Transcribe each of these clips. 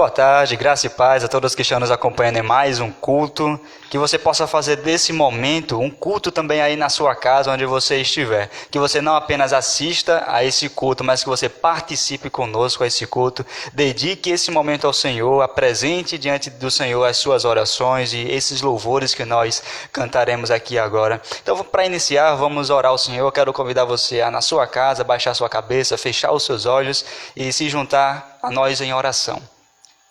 Boa tarde, graça e paz a todos que estão nos acompanhando em mais um culto. Que você possa fazer desse momento um culto também aí na sua casa, onde você estiver. Que você não apenas assista a esse culto, mas que você participe conosco a esse culto. Dedique esse momento ao Senhor, apresente diante do Senhor as suas orações e esses louvores que nós cantaremos aqui agora. Então, para iniciar, vamos orar ao Senhor. Eu quero convidar você a, na sua casa, baixar sua cabeça, fechar os seus olhos e se juntar a nós em oração.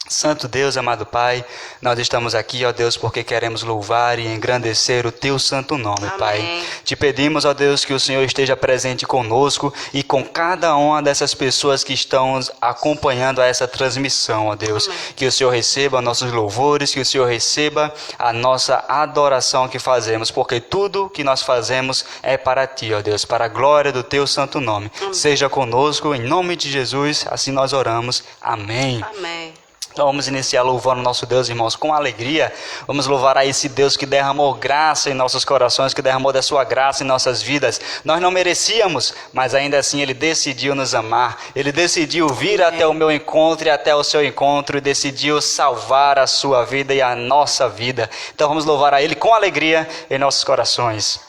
Santo Deus, amado Pai, nós estamos aqui, ó Deus, porque queremos louvar e engrandecer o Teu santo nome, Amém. Pai. Te pedimos, ó Deus, que o Senhor esteja presente conosco e com cada uma dessas pessoas que estão acompanhando a essa transmissão, ó Deus. Amém. Que o Senhor receba nossos louvores, que o Senhor receba a nossa adoração que fazemos, porque tudo que nós fazemos é para Ti, ó Deus, para a glória do Teu santo nome. Amém. Seja conosco, em nome de Jesus, assim nós oramos. Amém. Amém. Então vamos iniciar louvando o nosso Deus, irmãos, com alegria. Vamos louvar a esse Deus que derramou graça em nossos corações, que derramou da sua graça em nossas vidas. Nós não merecíamos, mas ainda assim Ele decidiu nos amar. Ele decidiu vir até o meu encontro e até o seu encontro e decidiu salvar a sua vida e a nossa vida. Então vamos louvar a Ele com alegria em nossos corações.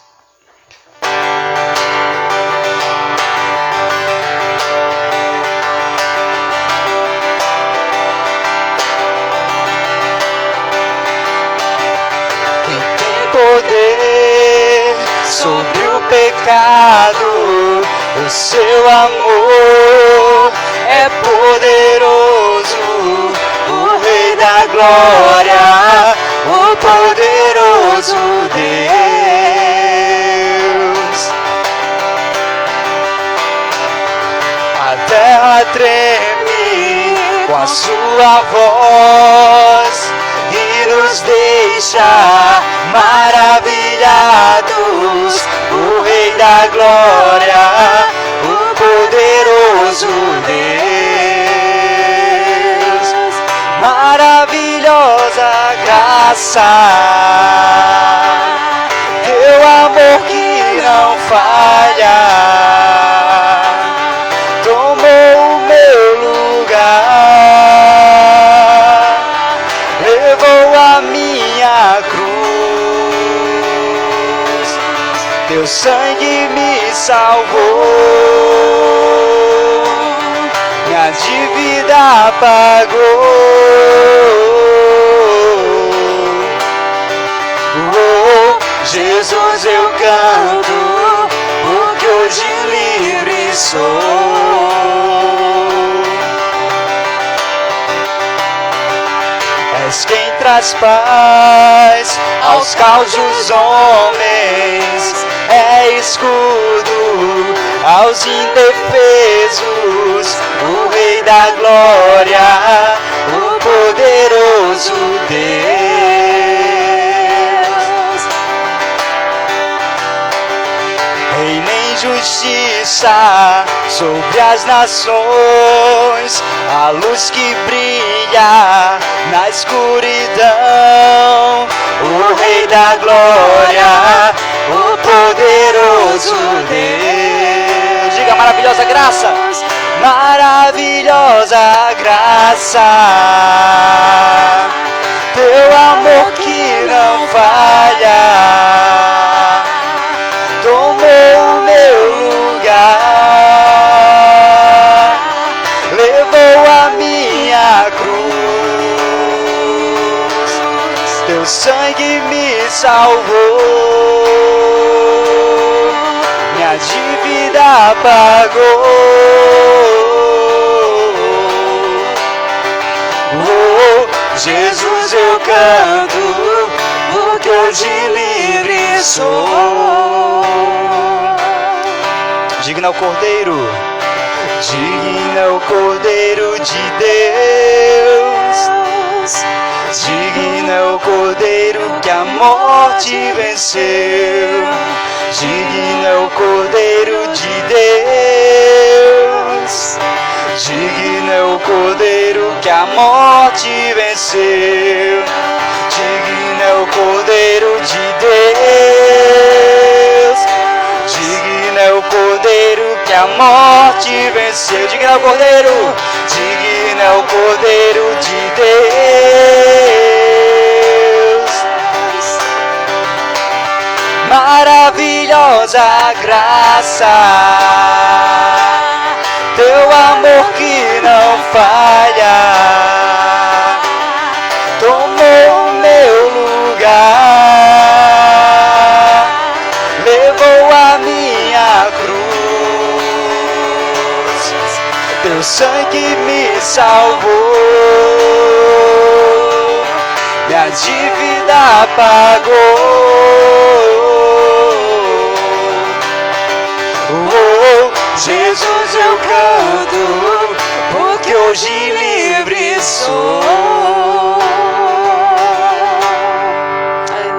Poder sobre o pecado, o seu amor é poderoso, o Rei da glória, o poderoso Deus. A terra treme com a sua voz e nos deixa maravilhados, o Rei da glória, o poderoso Deus. Maravilhosa graça, teu amor que não falha, tomou o meu lugar, levou a minha cruz. Teu sangue me salvou, minha dívida pagou. Oh, Jesus, eu canto, porque hoje livre sou. És quem traz paz aos causos homens, é escudo aos indefesos, o Rei da glória, o poderoso Deus. Reina em justiça sobre as nações, a luz que brilha na escuridão, o Rei da glória, o poderoso Deus. Diga maravilhosa graça, maravilhosa graça, teu amor que não falha, tomou o meu lugar, levou a minha cruz, teu sangue me salvou, minha dívida pagou. Oh, Jesus, eu canto, porque hoje livre sou. Digno é o Cordeiro, digno é o Cordeiro de Deus, digno é o Cordeiro que a morte venceu, digno é o Cordeiro de Deus, digno é o Cordeiro que a morte venceu, digno é o Cordeiro de Deus, digno é o Cordeiro que a morte venceu. Digno é o Cordeiro, digno é o Cordeiro de Deus. Maravilhosa graça, teu amor que não falha, tomou o meu lugar, levou a minha cruz, teu sangue me salvou, minha dívida pagou. Jesus, eu canto, porque hoje livre sou.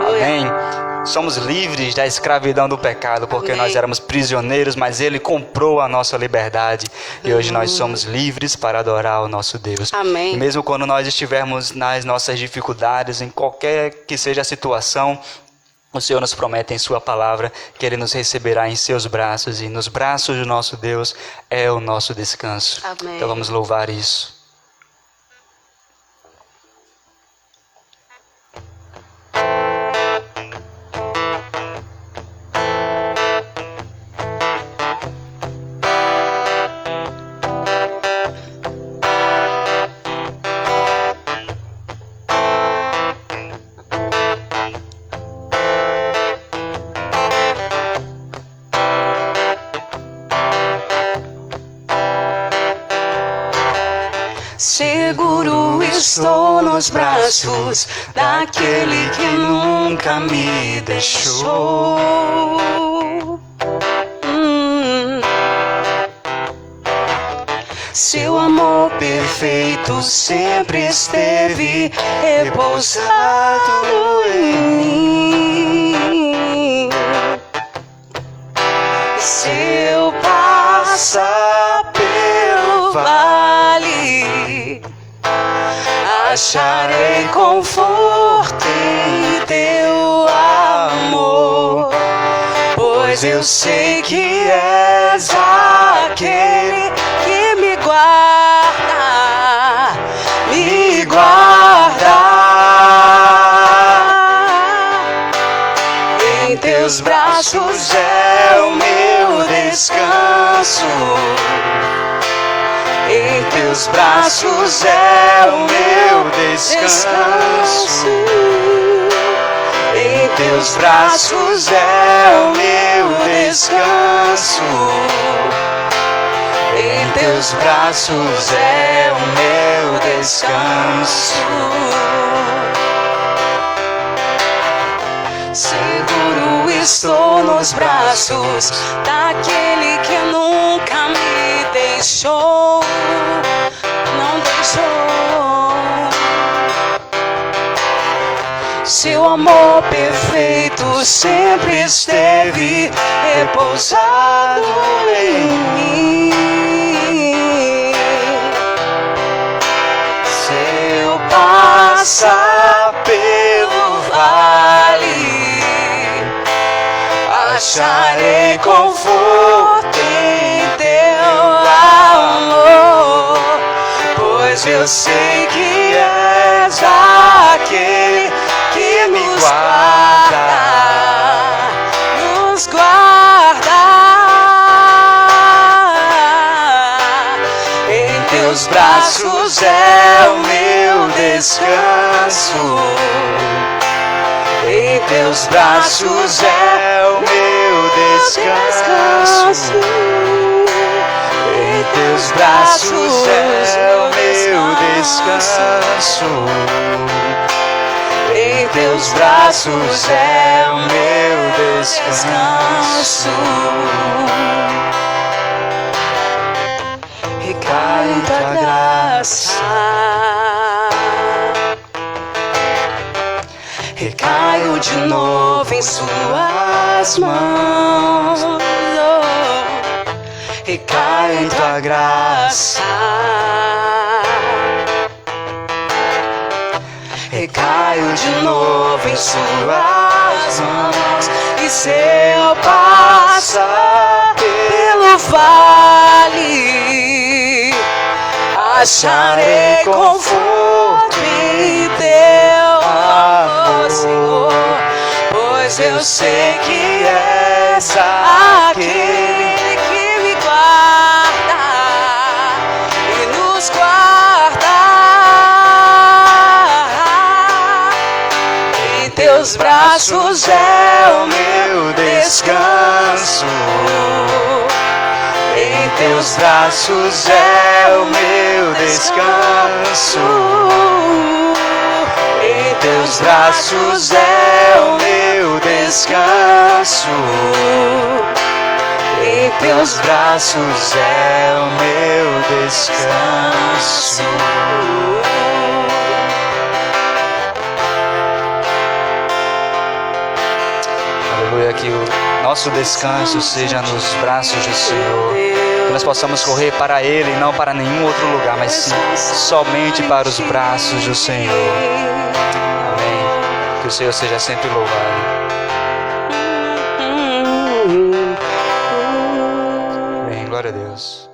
Amém. Somos livres da escravidão do pecado, porque nós éramos prisioneiros, mas Ele comprou a nossa liberdade. E hoje nós somos livres para adorar o nosso Deus. Amém. E mesmo quando nós estivermos nas nossas dificuldades, em qualquer que seja a situação, o Senhor nos promete em sua palavra que Ele nos receberá em seus braços, e nos braços do nosso Deus é o nosso descanso. Amém. Então vamos louvar isso. Seguro estou nos braços daquele que nunca me deixou. Seu amor perfeito sempre esteve repousado em mim. Se eu passar pelo vale, acharei conforto em teu amor, pois eu sei que és aquele que me guarda, me guarda. Em teus braços é o meu descanso. Em teus braços é o meu descanso. Em teus braços é o meu descanso. Em teus braços é o meu descanso. Seguro estou nos braços daquele que nunca me deixou, não deixou. Seu amor perfeito sempre esteve repousado em mim. Se eu passar pelo vale, acharei conforto em teu amor, pois eu sei que és aquele que me guarda, nos guarda. Em teus braços é o meu descanso. Em teus braços é o meu descanso. Em teus braços é o meu descanso. Em teus braços é o meu descanso. Recai em tua graça, recaio de novo em suas mãos. Recaio em tua graça, recaio de novo em suas mãos. E se eu passar pelo vale, acharei conforto em teu amor, Senhor, pois eu sei que és aquele que me guarda e nos guarda. Em teus braços é o meu descanso. Em teus braços é o meu descanso. Em teus braços é o meu descanso. Em teus braços é o meu descanso. Aleluia, que o nosso descanso seja nos braços do Senhor. Que nós possamos correr para Ele e não para nenhum outro lugar, mas sim somente para os braços do Senhor. Amém. Que o Senhor seja sempre louvado. Amém. Glória a Deus.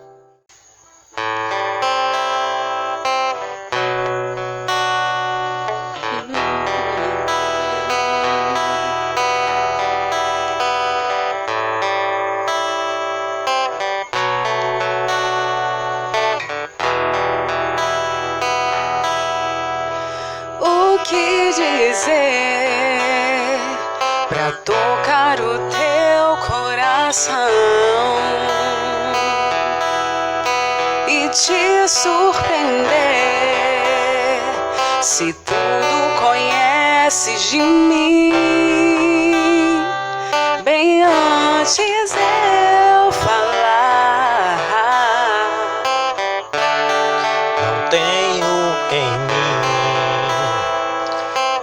O que dizer pra tocar o teu coração e te surpreender, se tudo conheces de mim bem antes eu falar? Não tenho em mim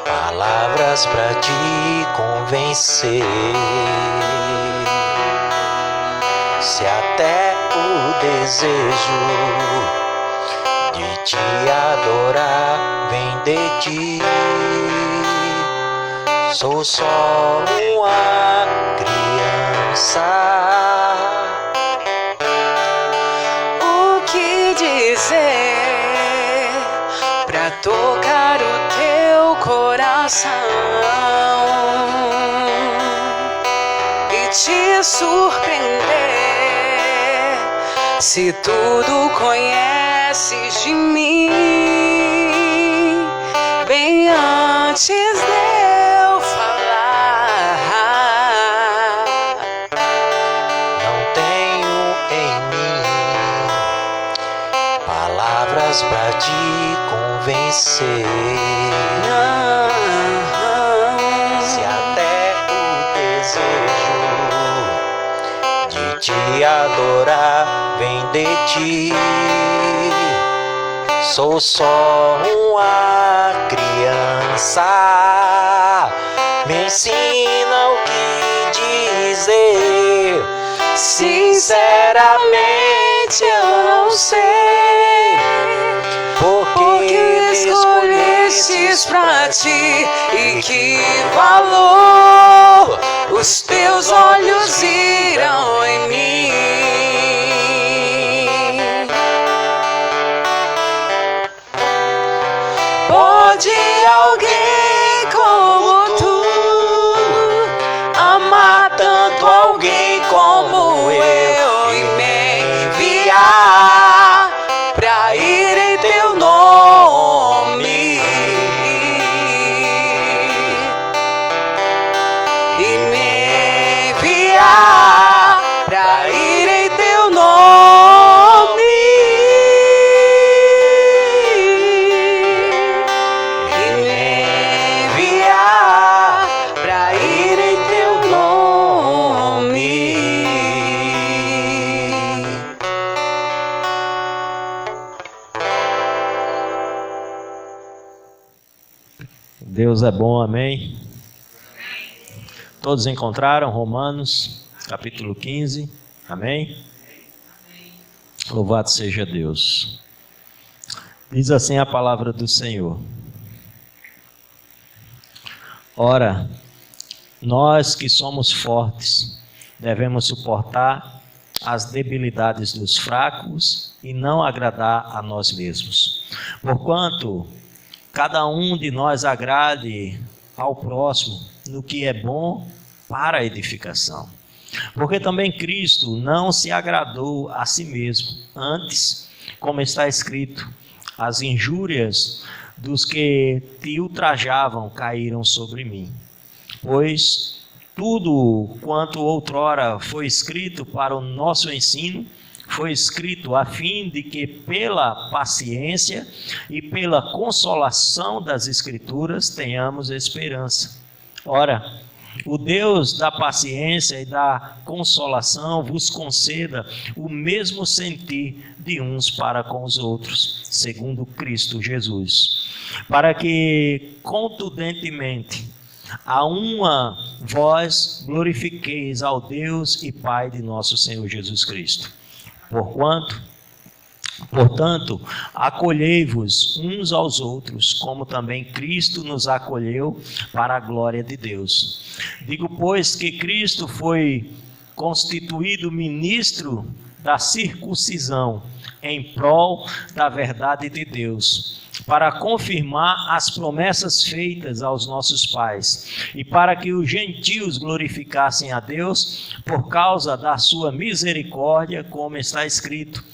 palavras pra te convencer. Se até o desejo de te adorar vem de ti, sou só uma criança. O que dizer pra tocar o teu coração e te surpreender, se tudo conheces de mim bem antes de eu falar? Não tenho em mim palavras pra te convencer. Se até o desejo de te adorar vem de ti, sou só uma criança. Me ensina o que dizer. Sinceramente eu não sei porque me escolhestes pra ti e que valor os teus olhos viram em mim. Pode alguém como tu amar tanto alguém como eu e me enviar pra ir em teu nome e me enviar pra ir em teu nome e me enviar pra ir em teu nome. Deus é bom, amém? Todos encontraram Romanos, capítulo 15, amém? Louvado seja Deus. Diz assim a palavra do Senhor: ora, nós que somos fortes, devemos suportar as debilidades dos fracos e não agradar a nós mesmos. Porquanto cada um de nós agrade ao próximo no que é bom para a edificação. Porque também Cristo não se agradou a si mesmo, antes, como está escrito, as injúrias dos que te ultrajavam caíram sobre mim. Pois tudo quanto outrora foi escrito para o nosso ensino, foi escrito a fim de que pela paciência e pela consolação das Escrituras tenhamos esperança. Ora, o Deus da paciência e da consolação vos conceda o mesmo sentir de uns para com os outros, segundo Cristo Jesus, para que contundentemente a uma voz glorifiqueis ao Deus e Pai de nosso Senhor Jesus Cristo. Portanto, acolhei-vos uns aos outros, como também Cristo nos acolheu para a glória de Deus. Digo, pois, que Cristo foi constituído ministro da circuncisão em prol da verdade de Deus, para confirmar as promessas feitas aos nossos pais, e para que os gentios glorificassem a Deus por causa da sua misericórdia, como está escrito: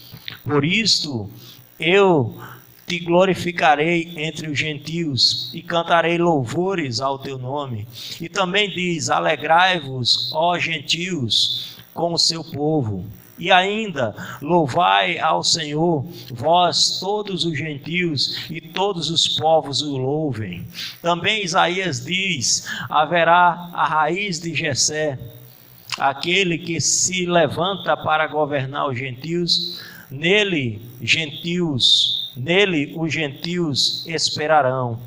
por isto eu te glorificarei entre os gentios e cantarei louvores ao teu nome. E também diz: alegrai-vos, ó gentios, com o seu povo. E ainda, louvai ao Senhor, vós todos os gentios, e todos os povos o louvem. Também Isaías diz: haverá a raiz de Jessé, aquele que se levanta para governar os gentios. Nele os gentios esperarão.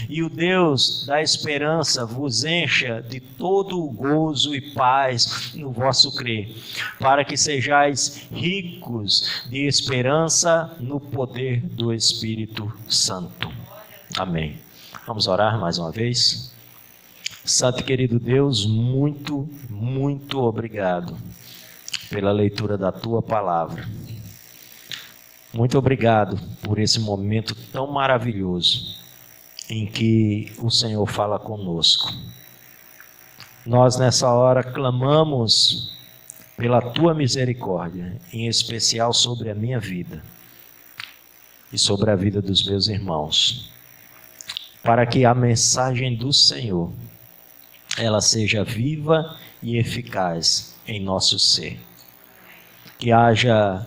E o Deus da esperança vos encha de todo o gozo e paz no vosso crer, para que sejais ricos de esperança no poder do Espírito Santo. Amém. Vamos orar mais uma vez. Santo e querido Deus, muito, muito obrigado pela leitura da Tua Palavra. Muito obrigado por esse momento tão maravilhoso em que o Senhor fala conosco. Nós nessa hora clamamos pela Tua misericórdia, em especial sobre a minha vida e sobre a vida dos meus irmãos, para que a mensagem do Senhor ela seja viva e eficaz em nosso ser. Que haja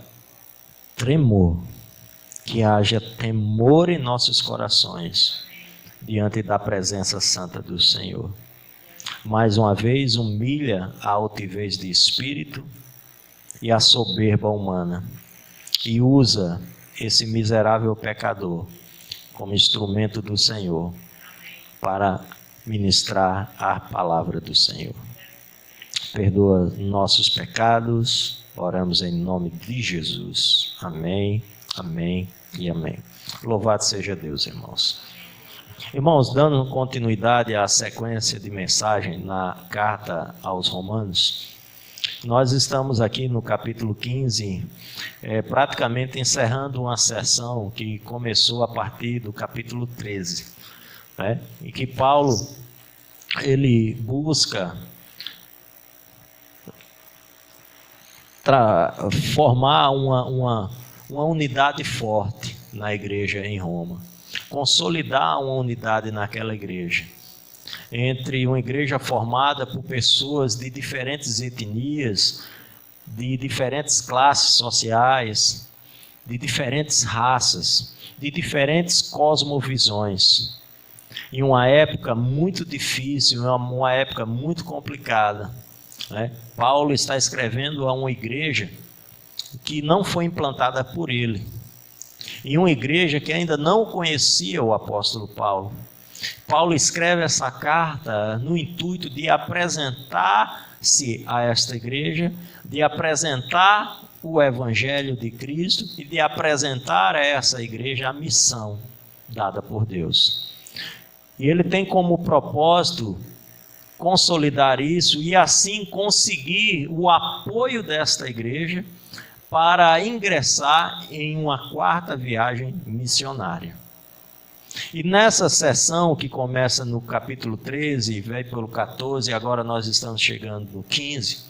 tremor, que haja temor em nossos corações diante da presença santa do Senhor. Mais uma vez, humilha a altivez de espírito e a soberba humana e usa esse miserável pecador como instrumento do Senhor para ministrar a palavra do Senhor. Perdoa nossos pecados, oramos em nome de Jesus. Amém, amém e amém. Louvado seja Deus, irmãos. Irmãos, dando continuidade à sequência de mensagem na carta aos Romanos, nós estamos aqui no capítulo 15, praticamente encerrando uma sessão que começou a partir do capítulo 13, né? E que Paulo, ele busca formar uma unidade forte na igreja em Roma, consolidar uma unidade naquela igreja, entre uma igreja formada por pessoas de diferentes etnias, de diferentes classes sociais, de diferentes raças, de diferentes cosmovisões, em uma época muito difícil, uma época muito complicada, né? Paulo está escrevendo a uma igreja que não foi implantada por ele, em uma igreja que ainda não conhecia o apóstolo Paulo. Paulo escreve essa carta no intuito de apresentar-se a esta igreja, de apresentar o evangelho de Cristo e de apresentar a essa igreja a missão dada por Deus. E ele tem como propósito consolidar isso e assim conseguir o apoio desta igreja para ingressar em uma 4ª viagem missionária. E nessa sessão que começa no capítulo 13 e vai pelo 14, agora nós estamos chegando no 15,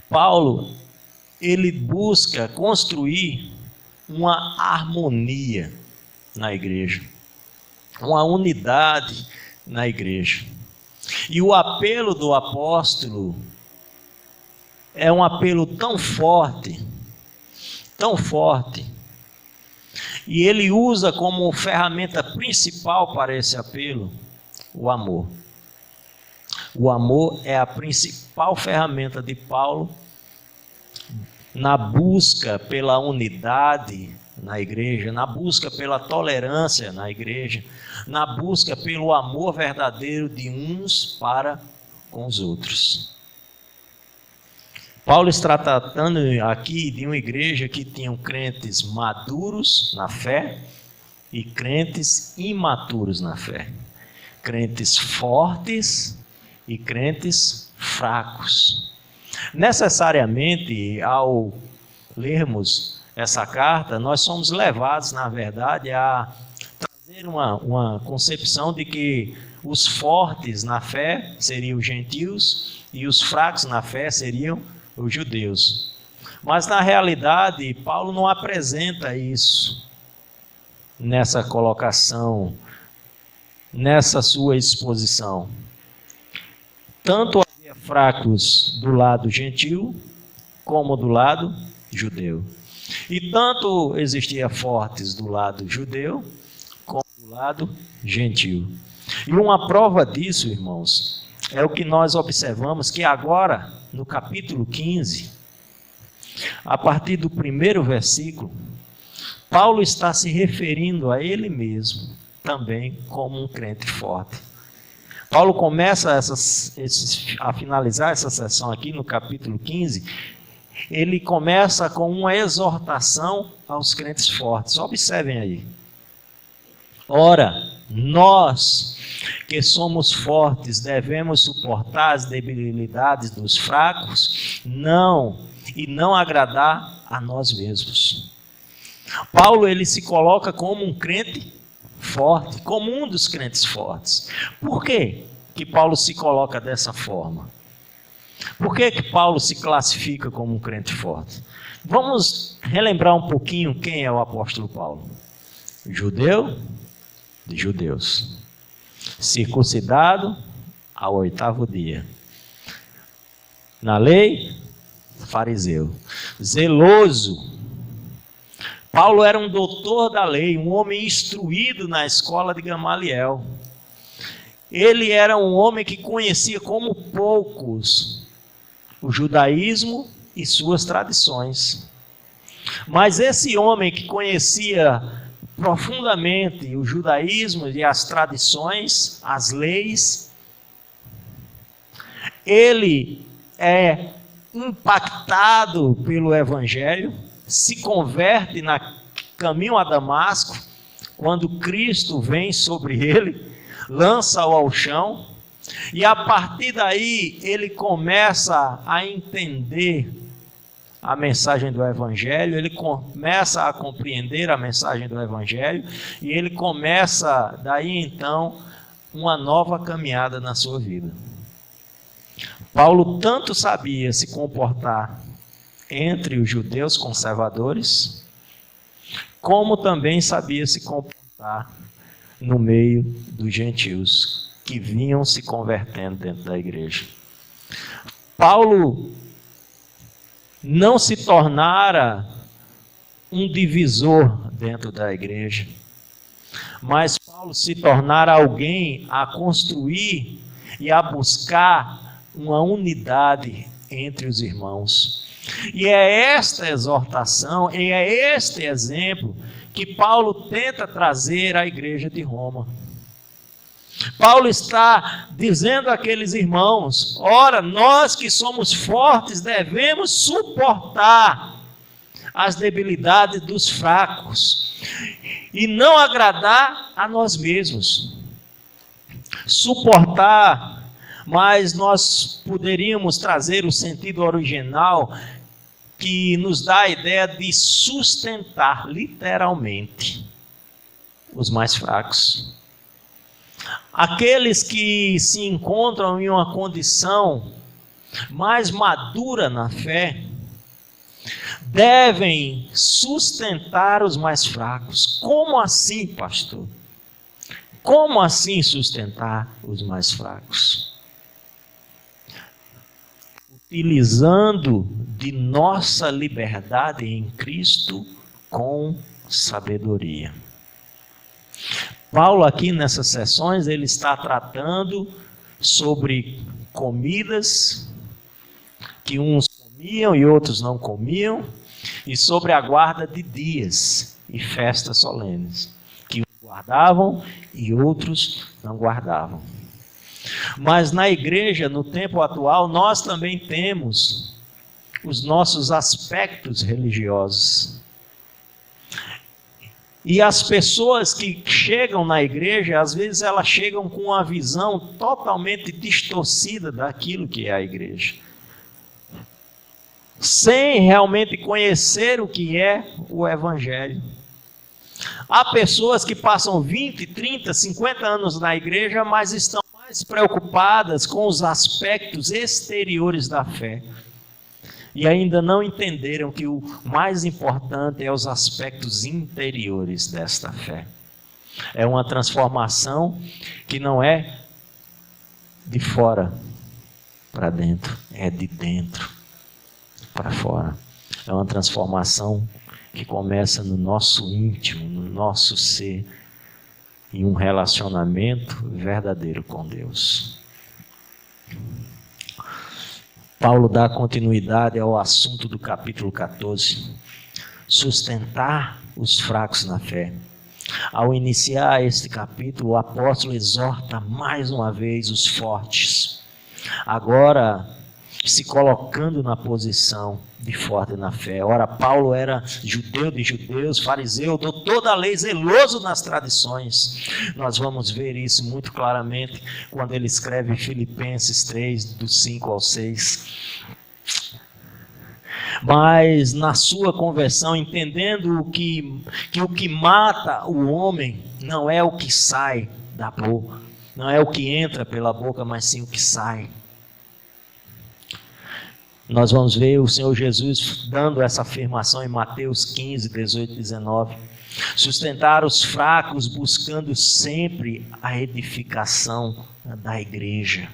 Paulo, ele busca construir uma harmonia na igreja, uma unidade na igreja. E o apelo do apóstolo é um apelo tão forte, e ele usa como ferramenta principal para esse apelo o amor. O amor é a principal ferramenta de Paulo na busca pela unidade na igreja, na busca pela tolerância na igreja, na busca pelo amor verdadeiro de uns para com os outros. Paulo está tratando aqui de uma igreja que tinha crentes maduros na fé e crentes imaturos na fé, crentes fortes e crentes fracos. Necessariamente, ao lermos essa carta, nós somos levados, na verdade, a trazer uma concepção de que os fortes na fé seriam os gentios e os fracos na fé seriam os judeus. Mas, na realidade, Paulo não apresenta isso nessa colocação, nessa sua exposição. Tanto havia fracos do lado gentil, como do lado judeu. E tanto existia fortes do lado judeu, como do lado gentil. E uma prova disso, irmãos, é o que nós observamos que agora, no capítulo 15, a partir do 1º versículo, Paulo está se referindo a ele mesmo também como um crente forte. Paulo começa a finalizar essa sessão aqui no capítulo 15, ele começa com uma exortação aos crentes fortes. Observem aí. Ora, nós que somos fortes devemos suportar as debilidades dos fracos, não agradar a nós mesmos. Paulo, ele se coloca como um crente forte, como um dos crentes fortes. Por quê que Paulo se coloca dessa forma? Por que Paulo se classifica como um crente forte? Vamos relembrar um pouquinho quem é o apóstolo Paulo. Judeu de judeus, circuncidado ao 8º dia, na lei, fariseu, zeloso. Paulo era um doutor da lei, um homem instruído na escola de Gamaliel. Ele era um homem que conhecia como poucos o judaísmo e suas tradições. Mas esse homem que conhecia profundamente o judaísmo e as tradições, as leis, ele é impactado pelo evangelho, se converte no caminho a Damasco, quando Cristo vem sobre ele, lança-o ao chão, e a partir daí ele começa a entender a mensagem do evangelho, ele começa a compreender a mensagem do evangelho, e ele começa daí então uma nova caminhada na sua vida. Paulo tanto sabia se comportar entre os judeus conservadores, como também sabia se comportar no meio dos gentios que vinham se convertendo dentro da igreja. Paulo não se tornara um divisor dentro da igreja, mas Paulo se tornara alguém a construir e a buscar uma unidade entre os irmãos. E é esta exortação, e é este exemplo que Paulo tenta trazer à igreja de Roma. Paulo está dizendo àqueles irmãos: ora, nós que somos fortes devemos suportar as debilidades dos fracos e não agradar a nós mesmos. Suportar mas nós poderíamos trazer o sentido original que nos dá a ideia de sustentar, literalmente, os mais fracos. Aqueles que se encontram em uma condição mais madura na fé, devem sustentar os mais fracos. Como assim, pastor? Como assim sustentar os mais fracos? Utilizando de nossa liberdade em Cristo com sabedoria. Paulo aqui nessas sessões, ele está tratando sobre comidas que uns comiam e outros não comiam, e sobre a guarda de dias e festas solenes, que uns guardavam e outros não guardavam. Mas na igreja, no tempo atual, nós também temos os nossos aspectos religiosos. E as pessoas que chegam na igreja, às vezes elas chegam com uma visão totalmente distorcida daquilo que é a igreja, sem realmente conhecer o que é o Evangelho. Há pessoas que passam 20, 30, 50 anos na igreja, mas estão mais preocupadas com os aspectos exteriores da fé. E ainda não entenderam que o mais importante é os aspectos interiores desta fé. É uma transformação que não é de fora para dentro, é de dentro para fora. É uma transformação que começa no nosso íntimo, no nosso ser, em um relacionamento verdadeiro com Deus. Paulo dá continuidade ao assunto do capítulo 14, sustentar os fracos na fé. Ao iniciar este capítulo, o apóstolo exorta mais uma vez os fortes, agora se colocando na posição de forte na fé. Ora, Paulo era judeu de judeus, fariseu, doutor da lei, zeloso nas tradições. Nós vamos ver isso muito claramente quando ele escreve Filipenses 3, do 5 ao 6. Mas na sua conversão, entendendo que o que mata o homem não é o que sai da boca, não é o que entra pela boca, mas sim o que sai. Nós vamos ver o Senhor Jesus dando essa afirmação em Mateus 15, 18 e 19. Sustentar os fracos, buscando sempre a edificação da igreja.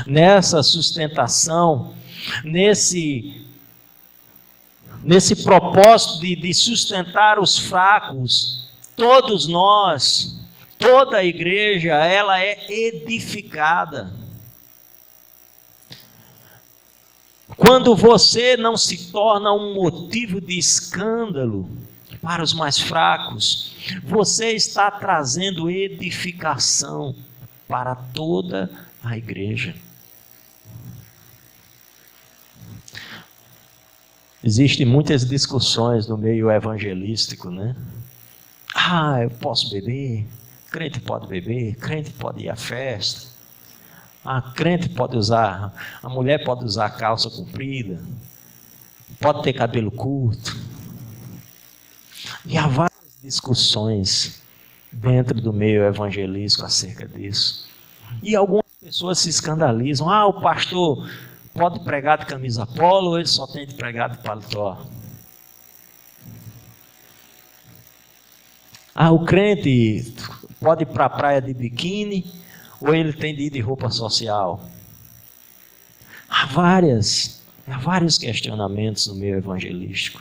Nessa sustentação, nesse propósito de sustentar os fracos, todos nós, toda a igreja, ela é edificada. Quando você não se torna um motivo de escândalo para os mais fracos, você está trazendo edificação para toda a igreja. Existem muitas discussões no meio evangelístico, né? Eu posso beber, crente pode beber, crente pode ir à festa. A crente pode usar, a mulher pode usar calça comprida, pode ter cabelo curto. E há várias discussões dentro do meio evangelístico acerca disso. E algumas pessoas se escandalizam. O pastor pode pregar de camisa polo ou ele só tem de pregar de paletó? O crente pode ir para a praia de biquíni ou ele tem de ir de roupa social? Há vários questionamentos no meio evangelístico.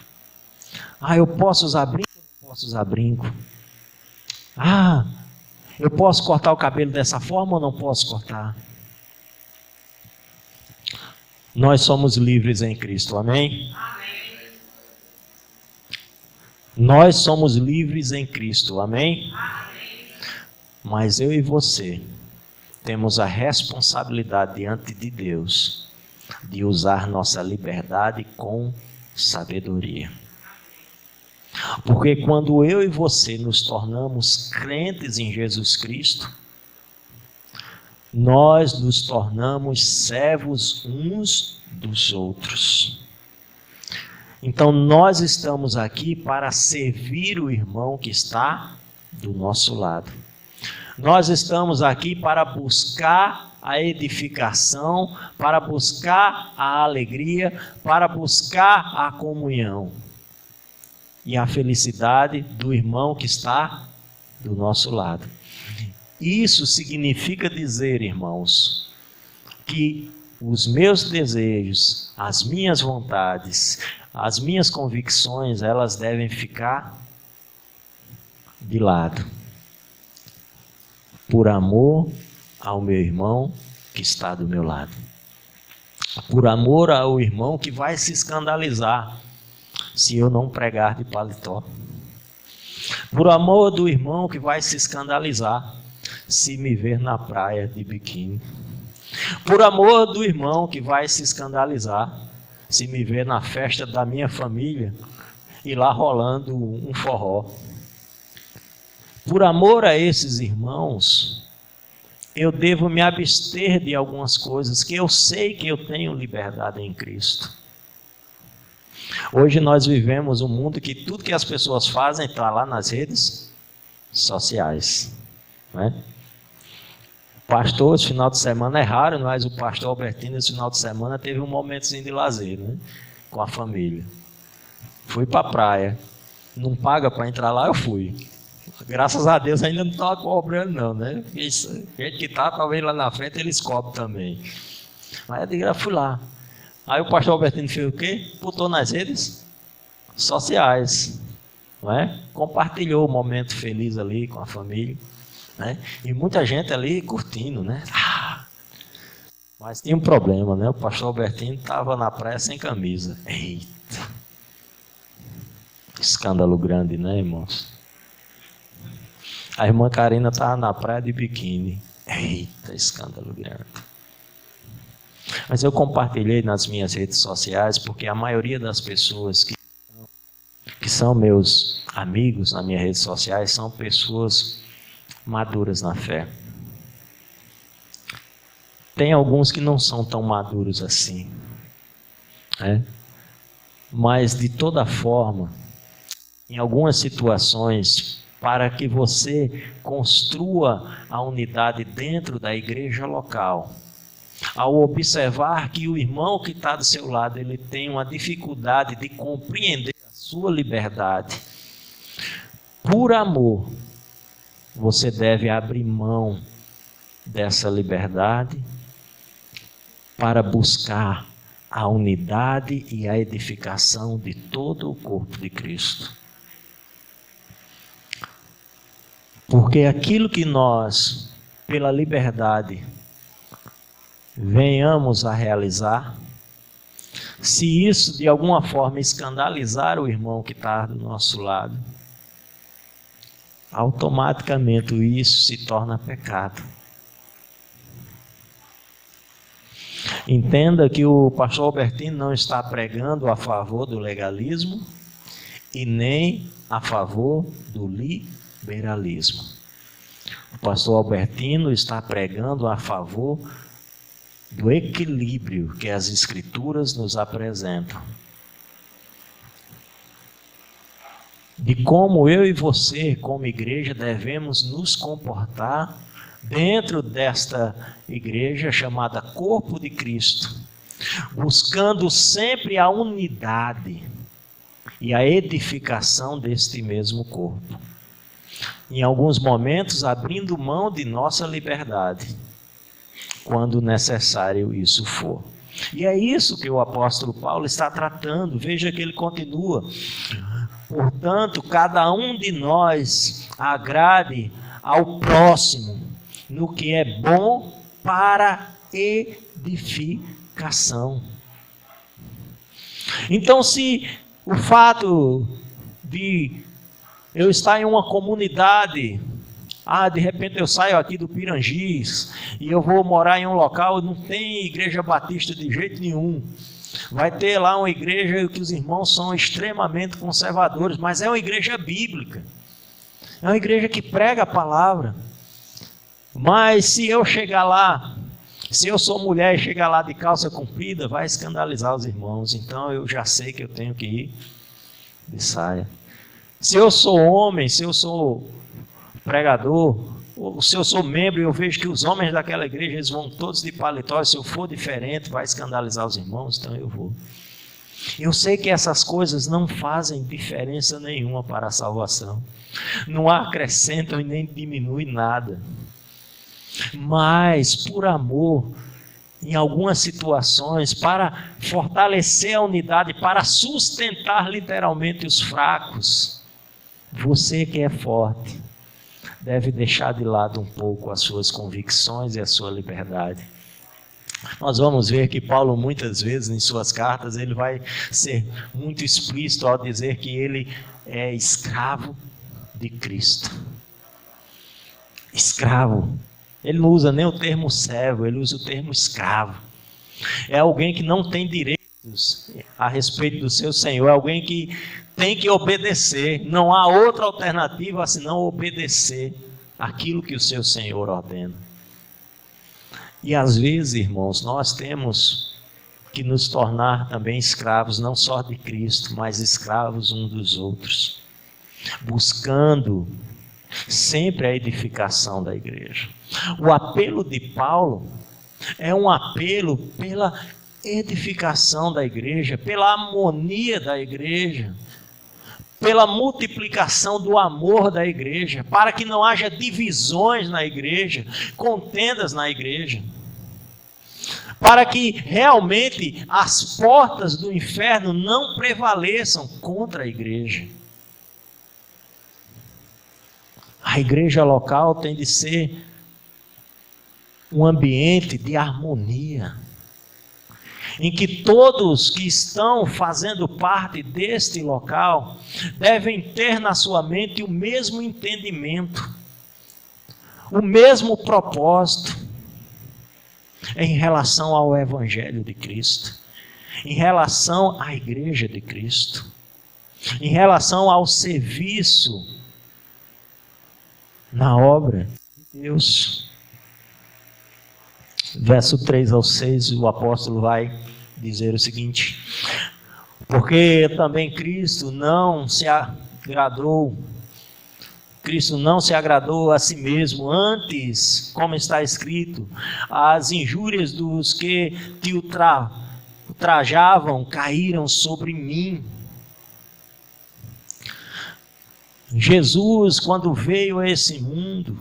Eu posso usar brinco ou não posso usar brinco? Eu posso cortar o cabelo dessa forma ou não posso cortar? Nós somos livres em Cristo, amém? Nós somos livres em Cristo, amém? Mas eu e você temos a responsabilidade diante de Deus de usar nossa liberdade com sabedoria. Porque quando eu e você nos tornamos crentes em Jesus Cristo, nós nos tornamos servos uns dos outros. Então nós estamos aqui para servir o irmão que está do nosso lado. Nós estamos aqui para buscar a edificação, para buscar a alegria, para buscar a comunhão e a felicidade do irmão que está do nosso lado. Isso significa dizer, irmãos, que os meus desejos, as minhas vontades, as minhas convicções, elas devem ficar de lado, por amor ao meu irmão que está do meu lado, por amor ao irmão que vai se escandalizar se eu não pregar de paletó, por amor do irmão que vai se escandalizar se me ver na praia de biquíni, por amor do irmão que vai se escandalizar se me ver na festa da minha família e lá rolando um forró. Por amor a esses irmãos, eu devo me abster de algumas coisas que eu sei que eu tenho liberdade em Cristo. Hoje nós vivemos um mundo que tudo que as pessoas fazem está lá nas redes sociais, né? Pastor, esse final de semana é raro, mas o pastor Albertino, esse final de semana, teve um momentozinho de lazer, né? Com a família. Fui para a praia. Não paga para entrar lá, eu fui. Graças a Deus ainda não estava cobrando não, né? Isso, gente que está, talvez lá na frente eles cobram também. Mas eu fui lá. Aí o pastor Albertino fez o quê? Botou nas redes sociais, não é? Compartilhou o momento feliz ali com a família, né? E muita gente ali curtindo, né? Mas tinha um problema, né? O pastor Albertino estava na praia sem camisa. Eita! Escândalo grande, né, irmãos? A irmã Karina estava na praia de biquíni. Eita, escândalo grande. Mas eu compartilhei nas minhas redes sociais porque a maioria das pessoas que são meus amigos nas minhas redes sociais são pessoas maduras na fé. Tem alguns que não são tão maduros assim, né? Mas de toda forma, em algumas situações, para que você construa a unidade dentro da igreja local, ao observar que o irmão que está do seu lado, ele tem uma dificuldade de compreender a sua liberdade, por amor, você deve abrir mão dessa liberdade para buscar a unidade e a edificação de todo o corpo de Cristo. Porque aquilo que nós, pela liberdade, venhamos a realizar, se isso de alguma forma escandalizar o irmão que está do nosso lado, automaticamente isso se torna pecado. Entenda que o pastor Albertino não está pregando a favor do legalismo e nem a favor do liberalismo. O pastor Albertino está pregando a favor do equilíbrio que as Escrituras nos apresentam. De como eu e você, como igreja, devemos nos comportar dentro desta igreja chamada Corpo de Cristo, buscando sempre a unidade e a edificação deste mesmo corpo. Em alguns momentos, abrindo mão de nossa liberdade, quando necessário isso for. E é isso que o apóstolo Paulo está tratando. Veja que ele continua. Portanto, cada um de nós agrade ao próximo no que é bom para edificação. Então, se o fato de eu estar em uma comunidade, de repente eu saio aqui do Pirangis e eu vou morar em um local que não tem igreja batista de jeito nenhum. Vai ter lá uma igreja que os irmãos são extremamente conservadores, mas é uma igreja bíblica. É uma igreja que prega a palavra. Mas se eu chegar lá, se eu sou mulher e chegar lá de calça comprida, vai escandalizar os irmãos. Então eu já sei que eu tenho que ir de saia. Se eu sou homem, se eu sou pregador, ou se eu sou membro e eu vejo que os homens daquela igreja eles vão todos de paletó, se eu for diferente vai escandalizar os irmãos, então eu vou. Eu sei que essas coisas não fazem diferença nenhuma para a salvação, não acrescentam e nem diminuem nada, mas por amor, em algumas situações, para fortalecer a unidade, para sustentar literalmente os fracos, você que é forte deve deixar de lado um pouco as suas convicções e a sua liberdade. Nós vamos ver que Paulo muitas vezes em suas cartas ele vai ser muito explícito ao dizer que ele é escravo de Cristo. Escravo. Ele não usa nem o termo servo, ele usa o termo escravo. É alguém que não tem direitos a respeito do seu Senhor, é alguém que tem que obedecer. Não há outra alternativa senão obedecer aquilo que o seu Senhor ordena. E às vezes, irmãos, nós temos que nos tornar também escravos, não só de Cristo, mas escravos uns dos outros, buscando sempre a edificação da igreja. O apelo de Paulo é um apelo pela edificação da igreja, pela harmonia da igreja, pela multiplicação do amor da igreja, para que não haja divisões na igreja, contendas na igreja, para que realmente as portas do inferno não prevaleçam contra a igreja. A igreja local tem de ser um ambiente de harmonia, em que todos que estão fazendo parte deste local devem ter na sua mente o mesmo entendimento, o mesmo propósito em relação ao Evangelho de Cristo, em relação à Igreja de Cristo, em relação ao serviço na obra de Deus. Verso 3 ao 6, o apóstolo vai dizer o seguinte: porque também Cristo não se agradou a si mesmo, antes, como está escrito, as injúrias dos que te ultrajavam caíram sobre mim. Jesus, quando veio a esse mundo,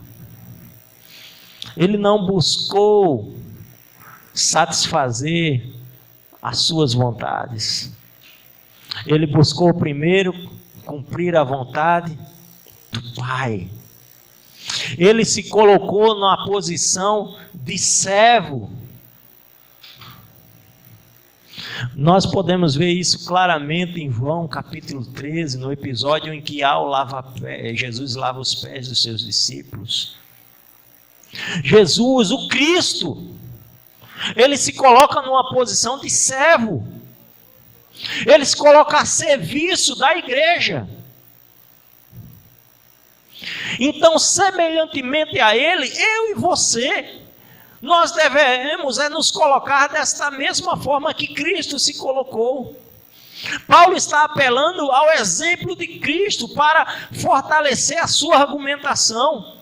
ele não buscou satisfazer as suas vontades. Ele buscou primeiro cumprir a vontade do Pai. Ele se colocou numa posição de servo. Nós podemos ver isso claramente em João capítulo 13, no episódio em que Jesus lava os pés dos seus discípulos. Jesus, o Cristo, ele se coloca numa posição de servo. Ele se coloca a serviço da igreja. Então, semelhantemente a ele, eu e você, nós devemos nos colocar desta mesma forma que Cristo se colocou. Paulo está apelando ao exemplo de Cristo para fortalecer a sua argumentação.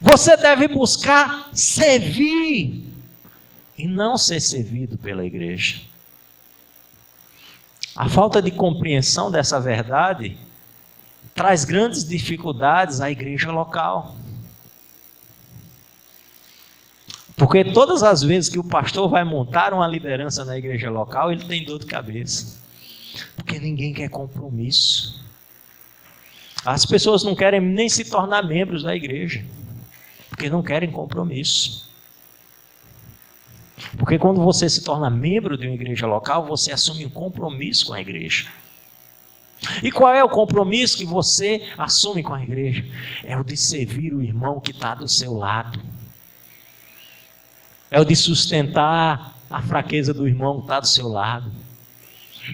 Você deve buscar servir e não ser servido pela igreja. A falta de compreensão dessa verdade traz grandes dificuldades à igreja local. Porque todas as vezes que o pastor vai montar uma liderança na igreja local, ele tem dor de cabeça. Porque ninguém quer compromisso. As pessoas não querem nem se tornar membros da igreja, porque não querem compromisso. Porque quando você se torna membro de uma igreja local, você assume um compromisso com a igreja. E qual é o compromisso que você assume com a igreja? É o de servir o irmão que está do seu lado. É o de sustentar a fraqueza do irmão que está do seu lado.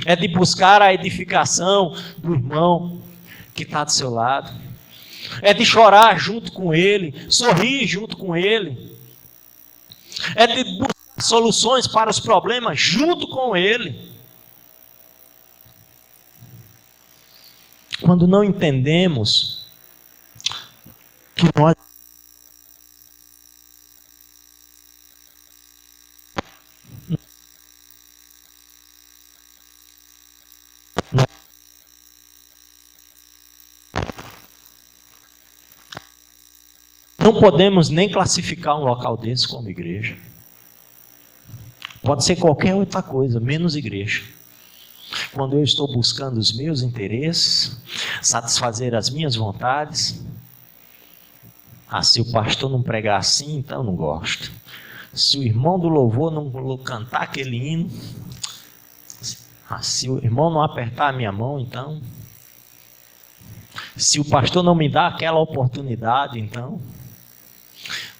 É de buscar a edificação do irmão que está do seu lado. é de chorar junto com Ele, sorrir junto com Ele, é de buscar soluções para os problemas junto com Ele. Quando não entendemos que nós não podemos nem classificar um local desse como igreja. Pode ser qualquer outra coisa, menos igreja. Quando eu estou buscando os meus interesses, satisfazer as minhas vontades, se o pastor não pregar assim, então eu não gosto. Se o irmão do louvor não cantar aquele hino, se o irmão não apertar a minha mão, então, se o pastor não me dá aquela oportunidade, então,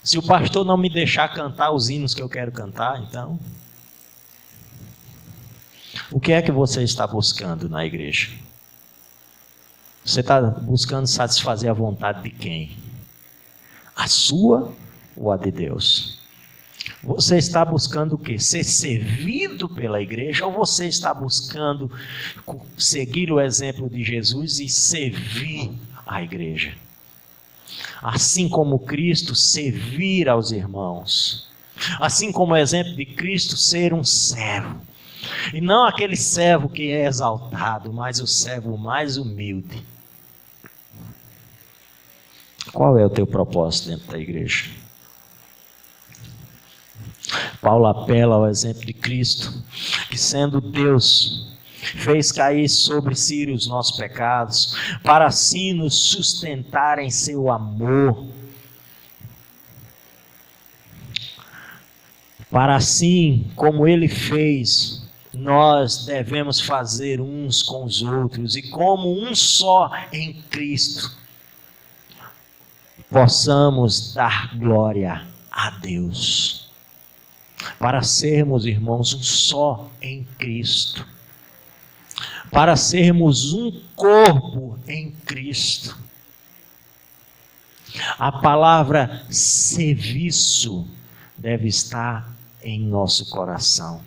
se o pastor não me deixar cantar os hinos que eu quero cantar, então, o que é que você está buscando na igreja? Você está buscando satisfazer a vontade de quem? A sua ou a de Deus? Você está buscando o quê? Ser servido pela igreja, ou você está buscando seguir o exemplo de Jesus e servir a igreja? Assim como Cristo, servir aos irmãos. Assim como o exemplo de Cristo, ser um servo. E não aquele servo que é exaltado, mas o servo mais humilde. Qual é o teu propósito dentro da igreja? Paulo apela ao exemplo de Cristo, que sendo Deus, fez cair sobre si os nossos pecados, para assim nos sustentar em seu amor. Para assim, como Ele fez, nós devemos fazer uns com os outros, e como um só em Cristo, possamos dar glória a Deus. Para sermos, irmãos, um só em Cristo. Para sermos um corpo em Cristo. A palavra serviço deve estar em nosso coração.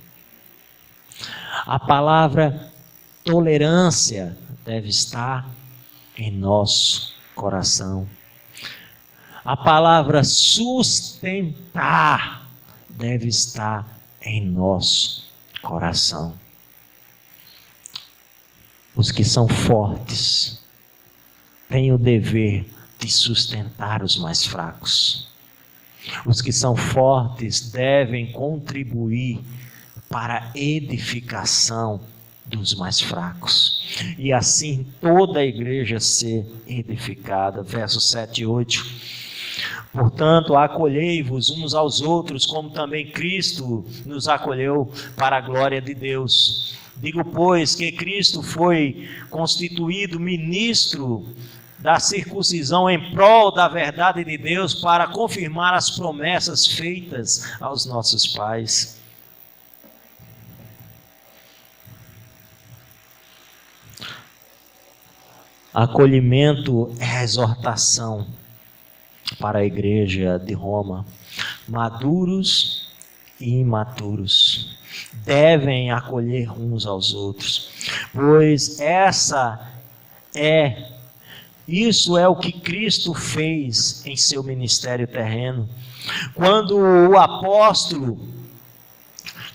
A palavra tolerância deve estar em nosso coração. A palavra sustentar deve estar em nosso coração. Os que são fortes têm o dever de sustentar os mais fracos. Os que são fortes devem contribuir para a edificação dos mais fracos. E assim toda a igreja ser edificada. Versos 7 e 8. Portanto, acolhei-vos uns aos outros, como também Cristo nos acolheu para a glória de Deus. Digo, pois, que Cristo foi constituído ministro da circuncisão em prol da verdade de Deus, para confirmar as promessas feitas aos nossos pais. Acolhimento é exortação para a igreja de Roma. Maduros e imaturos devem acolher uns aos outros, pois isso é o que Cristo fez em seu ministério terreno. Quando o apóstolo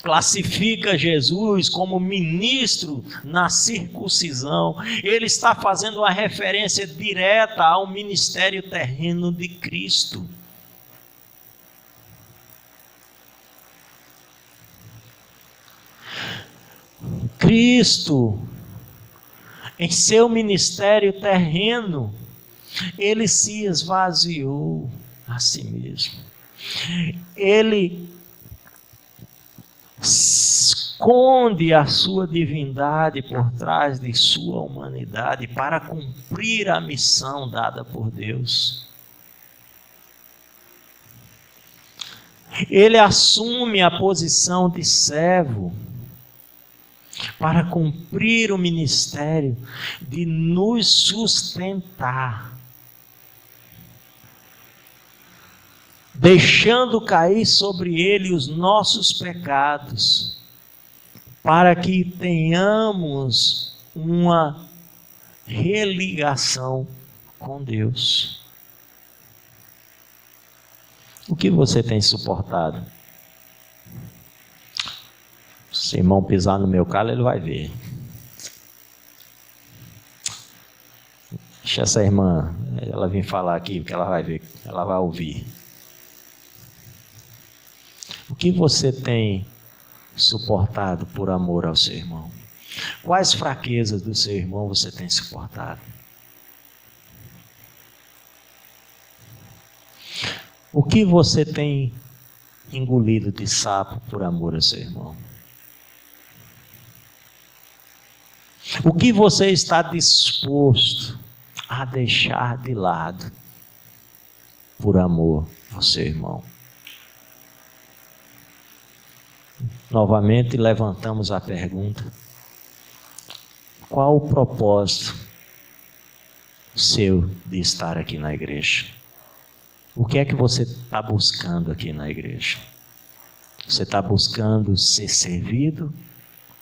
classifica Jesus como ministro na circuncisão, ele está fazendo uma referência direta ao ministério terreno de Cristo. Cristo, em seu ministério terreno, ele se esvaziou a si mesmo. Ele esconde a sua divindade por trás de sua humanidade para cumprir a missão dada por Deus. Ele assume a posição de servo para cumprir o ministério de nos sustentar. deixando cair sobre ele os nossos pecados, para que tenhamos uma religação com Deus. O que você tem suportado? Se o irmão pisar no meu calo, ele vai ver. Deixa essa irmã, ela vir falar aqui, porque ela vai ver, ela vai ouvir. O que você tem suportado por amor ao seu irmão? Quais fraquezas do seu irmão você tem suportado? O que você tem engolido de sapo por amor ao seu irmão? O que você está disposto a deixar de lado por amor ao seu irmão? Novamente levantamos a pergunta: qual o propósito seu de estar aqui na igreja? O que é que você está buscando aqui na igreja? Você está buscando ser servido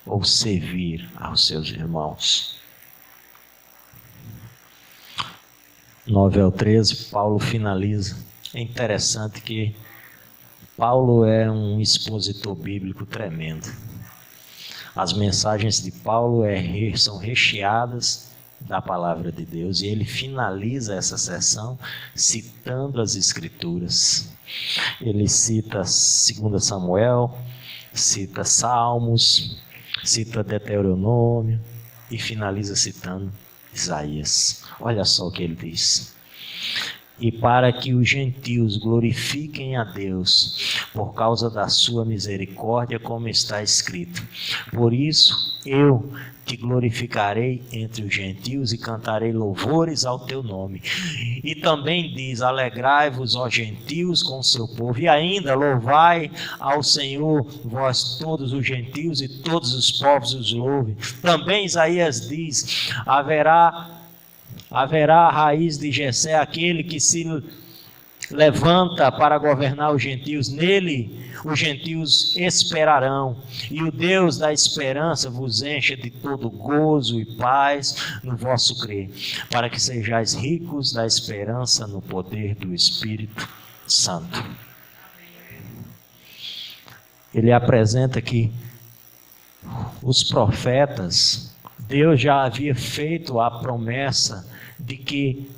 ou servir aos seus irmãos? 9 ao 13, Paulo finaliza. É interessante que Paulo é um expositor bíblico tremendo. As mensagens de Paulo são recheadas da palavra de Deus, e ele finaliza essa sessão citando as Escrituras. Ele cita 2 Samuel, cita Salmos, cita Deuteronômio e finaliza citando Isaías. Olha só o que ele diz: e para que os gentios glorifiquem a Deus por causa da sua misericórdia, como está escrito: por isso eu te glorificarei entre os gentios e cantarei louvores ao teu nome. E também diz: alegrai-vos, ó gentios, com o seu povo, e ainda louvai ao Senhor, vós todos os gentios, e todos os povos os louvem. Também Isaías diz: haverá a raiz de Jessé, aquele que se levanta para governar os gentios. Nele os gentios esperarão, e o Deus da esperança vos encha de todo gozo e paz no vosso crer, para que sejais ricos da esperança no poder do Espírito Santo. Ele apresenta que os profetas, Deus já havia feito a promessa de que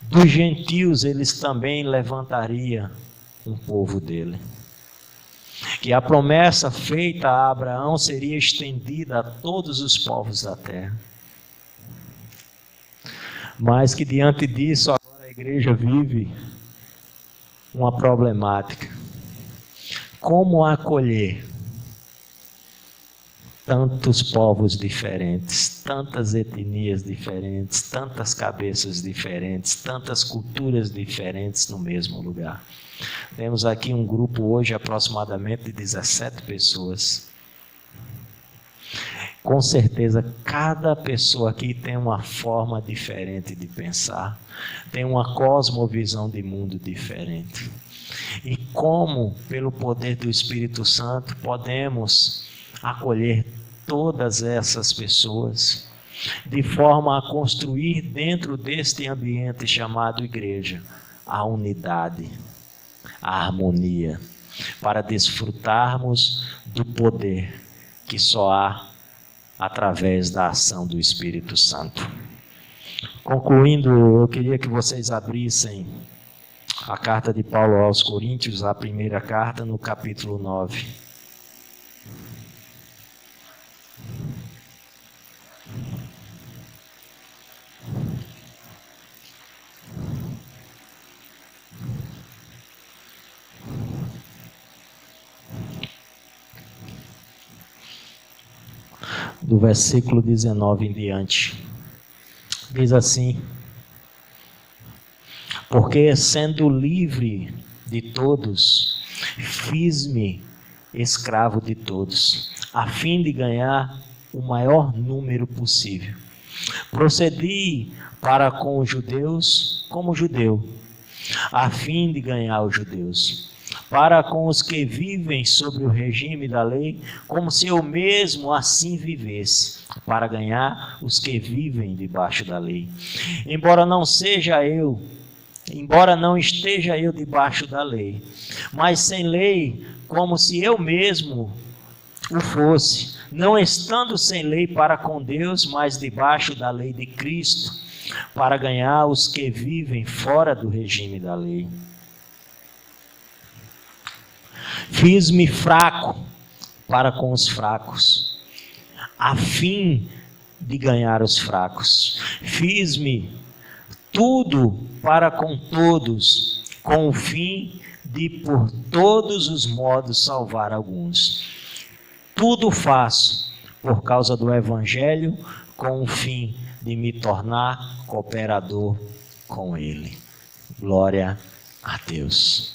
dos gentios eles também levantariam um povo dele. Que a promessa feita a Abraão seria estendida a todos os povos da terra. Mas que diante disso agora a igreja vive uma problemática. Como acolher tantos povos diferentes, tantas etnias diferentes, tantas cabeças diferentes, tantas culturas diferentes no mesmo lugar? Temos aqui um grupo hoje aproximadamente de 17 pessoas. Com certeza cada pessoa aqui tem uma forma diferente de pensar, tem uma cosmovisão de mundo diferente. E como, pelo poder do Espírito Santo, podemos acolher todas essas pessoas, de forma a construir dentro deste ambiente chamado igreja, a unidade, a harmonia, para desfrutarmos do poder que só há através da ação do Espírito Santo. Concluindo, eu queria que vocês abrissem a carta de Paulo aos Coríntios, a primeira carta, no capítulo 9. Do versículo 19 em diante, diz assim: porque sendo livre de todos, fiz-me escravo de todos, a fim de ganhar o maior número possível. Procedi para com os judeus como judeu, a fim de ganhar os judeus. Para com os que vivem sobre o regime da lei, como se eu mesmo assim vivesse, para ganhar os que vivem debaixo da lei. Embora não esteja eu debaixo da lei, mas sem lei, como se eu mesmo o fosse, não estando sem lei para com Deus, mas debaixo da lei de Cristo, para ganhar os que vivem fora do regime da lei. Fiz-me fraco para com os fracos, a fim de ganhar os fracos. Fiz-me tudo para com todos, com o fim de por todos os modos salvar alguns. Tudo faço por causa do Evangelho, com o fim de me tornar cooperador com ele. Glória a Deus.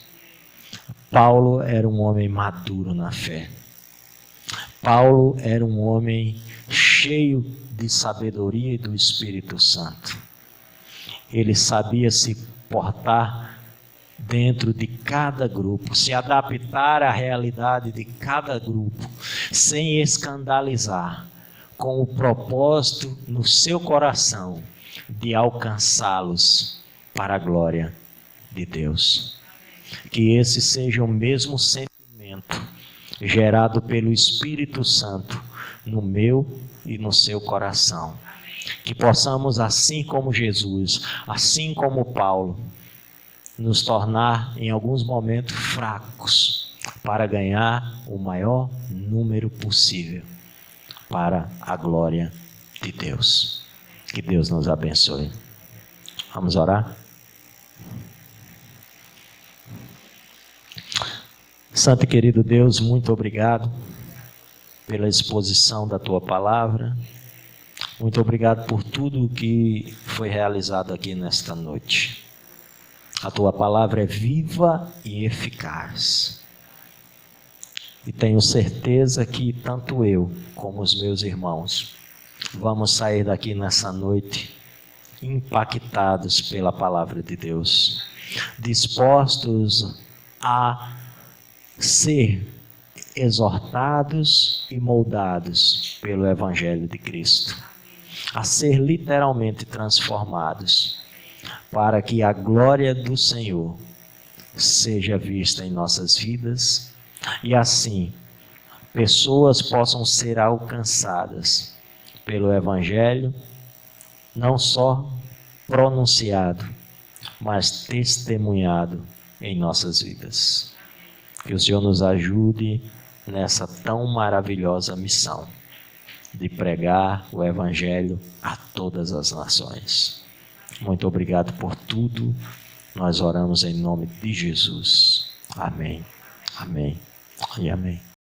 Paulo era um homem maduro na fé. Paulo era um homem cheio de sabedoria e do Espírito Santo. Ele sabia se portar dentro de cada grupo, se adaptar à realidade de cada grupo, sem escandalizar, com o propósito no seu coração de alcançá-los para a glória de Deus. Que esse seja o mesmo sentimento gerado pelo Espírito Santo no meu e no seu coração. Que possamos, assim como Jesus, assim como Paulo, nos tornar em alguns momentos fracos para ganhar o maior número possível para a glória de Deus. Que Deus nos abençoe. Vamos orar? Santo e querido Deus, muito obrigado pela exposição da Tua Palavra. Muito obrigado por tudo o que foi realizado aqui nesta noite. A Tua Palavra é viva e eficaz. E tenho certeza que tanto eu como os meus irmãos vamos sair daqui nessa noite impactados pela Palavra de Deus, dispostos a ser exortados e moldados pelo Evangelho de Cristo, a ser literalmente transformados, para que a glória do Senhor seja vista em nossas vidas e assim pessoas possam ser alcançadas pelo Evangelho, não só pronunciado, mas testemunhado em nossas vidas. Que o Senhor nos ajude nessa tão maravilhosa missão de pregar o Evangelho a todas as nações. Muito obrigado por tudo. Nós oramos em nome de Jesus. Amém. Amém e amém.